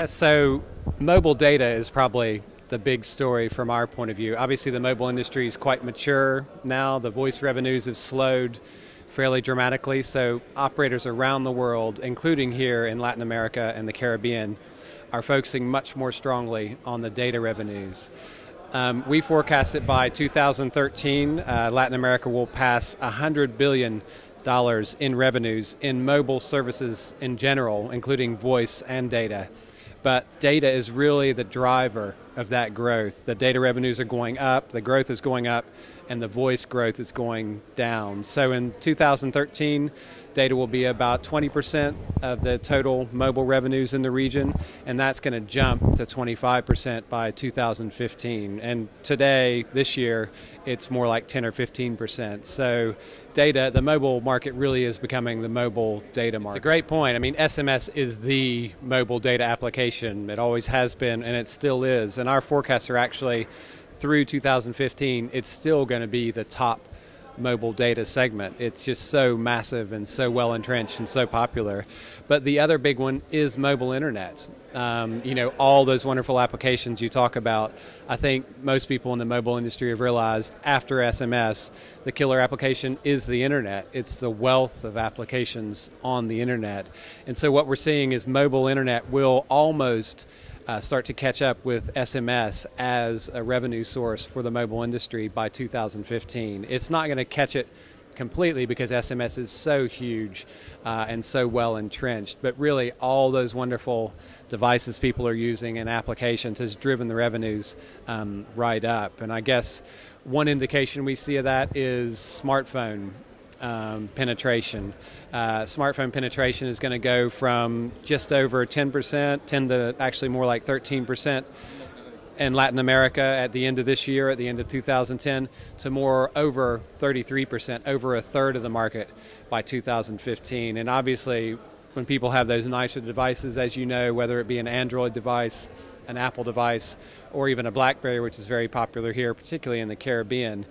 So mobile data is probably the big story from our point of view. Obviously, the mobile industry is quite mature now. The voice revenues have slowed fairly dramatically, so operators around the world, including here in Latin America and the Caribbean, are focusing much more strongly on the data revenues. We forecast that by 2013, Latin America will pass $100 billion in revenues in mobile services in general, including voice and data. But data is really the driver of that growth. The data revenues are going up, the growth is going up, and the voice growth is going down. So in 2013, data will be about 20% of the total mobile revenues in the region, and that's going to jump to 25% by 2015. And today, this year, it's more like 10 or 15%. So data, the mobile market really is becoming the mobile data market. It's a great point. I mean, SMS is the mobile data application. It always has been, and it still is. And our forecasts are actually, through 2015, it's still going to be the top mobile data segment. It's just so massive and so well entrenched and so popular. But the other big one is mobile internet. All those wonderful applications you talk about. I think most people in the mobile industry have realized after SMS, the killer application is the internet. It's the wealth of applications on the internet. And so what we're seeing is mobile internet will almost start to catch up with SMS as a revenue source for the mobile industry by 2015. It's not going to catch it completely because SMS is so huge and so well entrenched, but really all those wonderful devices people are using and applications has driven the revenues right up. And I guess one indication we see of that is smartphone penetration. Smartphone penetration is going to go from just over 10%, 10 to actually more like 13% in Latin America at the end of this year, at the end of 2010, to more over 33%, over a third of the market by 2015. And obviously, when people have those nicer devices, as you know, whether it be an Android device, an Apple device, or even a BlackBerry, which is very popular here, particularly in the Caribbean,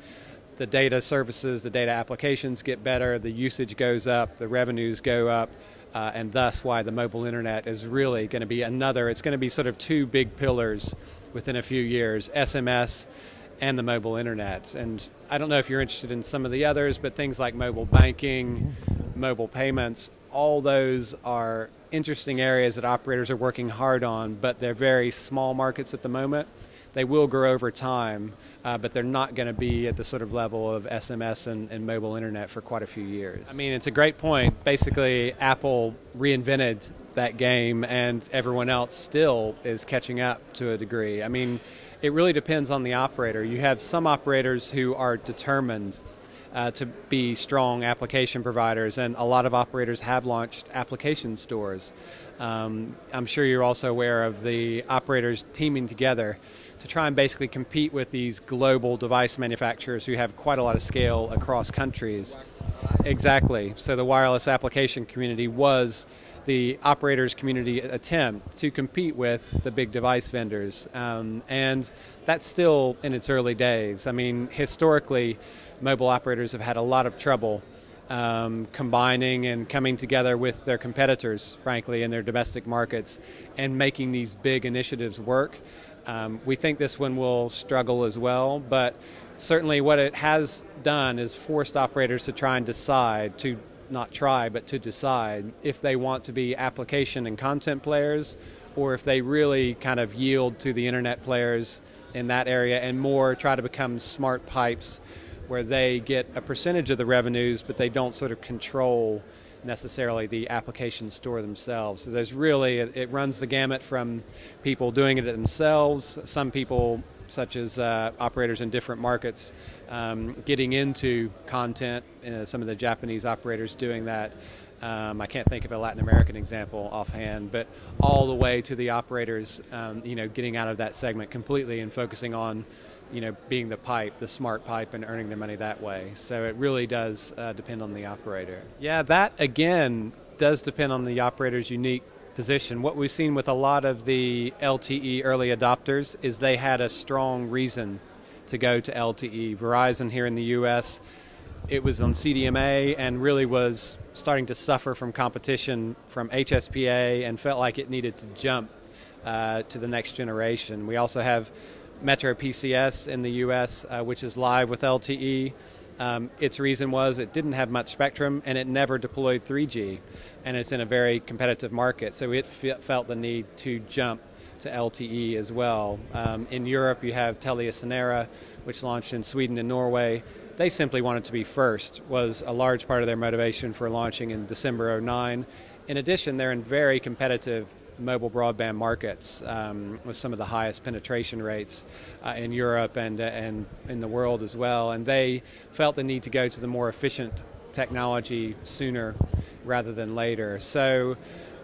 the data services, the data applications get better, the usage goes up, the revenues go up, and thus why the mobile internet is really going to be it's going to be sort of two big pillars within a few years, SMS and the mobile internet. And I don't know if you're interested in some of the others, but things like mobile banking, mobile payments, all those are interesting areas that operators are working hard on, but they're very small markets at the moment. They will grow over time, but they're not going to be at the sort of level of SMS and mobile internet for quite a few years. I mean, it's a great point. Basically, Apple reinvented that game, and everyone else still is catching up to a degree. I mean, it really depends on the operator. You have some operators who are determined to be strong application providers, and a lot of operators have launched application stores. I'm sure you're also aware of the operators teaming together to try and basically compete with these global device manufacturers who have quite a lot of scale across countries. Exactly. So the wireless application community was the operators community attempt to compete with the big device vendors. And that's still in its early days. I mean, historically, mobile operators have had a lot of trouble combining and coming together with their competitors, frankly, in their domestic markets and making these big initiatives work. We think this one will struggle as well, but certainly what it has done is forced operators to try and decide, to not try, but to decide if they want to be application and content players or if they really kind of yield to the internet players in that area and more try to become smart pipes where they get a percentage of the revenues, but they don't sort of control necessarily the application store themselves. So there's really, it runs the gamut from people doing it themselves, some people such as operators in different markets getting into content, some of the Japanese operators doing that. I can't think of a Latin American example offhand, but all the way to the operators getting out of that segment completely and focusing on being the pipe, the smart pipe, and earning their money that way. So it really does depend on the operator. Yeah, that again does depend on the operator's unique position. What we've seen with a lot of the LTE early adopters is they had a strong reason to go to LTE. Verizon here in the U.S., it was on CDMA and really was starting to suffer from competition from HSPA and felt like it needed to jump to the next generation. We also have Metro PCS in the U.S., which is live with LTE. Its reason was it didn't have much spectrum and it never deployed 3G, and it's in a very competitive market, so it felt the need to jump to LTE as well. In Europe, you have Telia Sonera, which launched in Sweden and Norway. They simply wanted to be first, was a large part of their motivation for launching in December '09. In addition, they're in very competitive mobile broadband markets with some of the highest penetration rates in Europe and in the world as well. And they felt the need to go to the more efficient technology sooner rather than later. So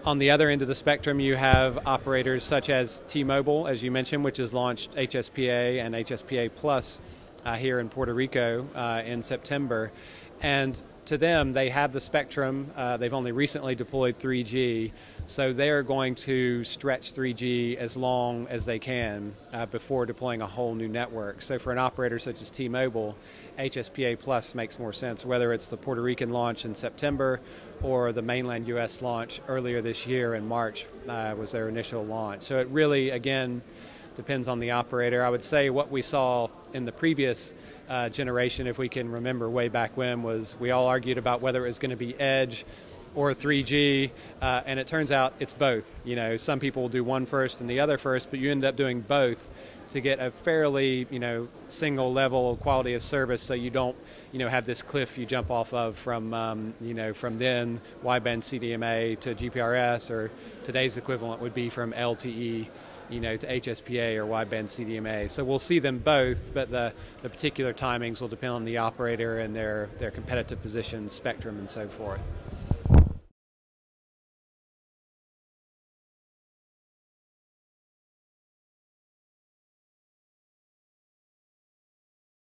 on the other end of the spectrum, you have operators such as T-Mobile, as you mentioned, which has launched HSPA and HSPA Plus here in Puerto Rico in September. And to them, they have the spectrum. They've only recently deployed 3G, so they're going to stretch 3G as long as they can before deploying a whole new network. So for an operator such as T-Mobile, HSPA Plus makes more sense, whether it's the Puerto Rican launch in September or the mainland U.S. launch earlier this year in March was their initial launch. So it really, again, depends on the operator. I would say what we saw in the previous generation, if we can remember way back when, was we all argued about whether it was going to be Edge or 3G, and it turns out it's both. You know, some people will do one first and the other first, but you end up doing both to get a fairly, single level quality of service, so you don't, have this cliff you jump off of from, from then wideband CDMA to GPRS, or today's equivalent would be from LTE, to HSPA or wideband CDMA. So we'll see them both, but the particular timings will depend on the operator and their competitive position, spectrum, and so forth.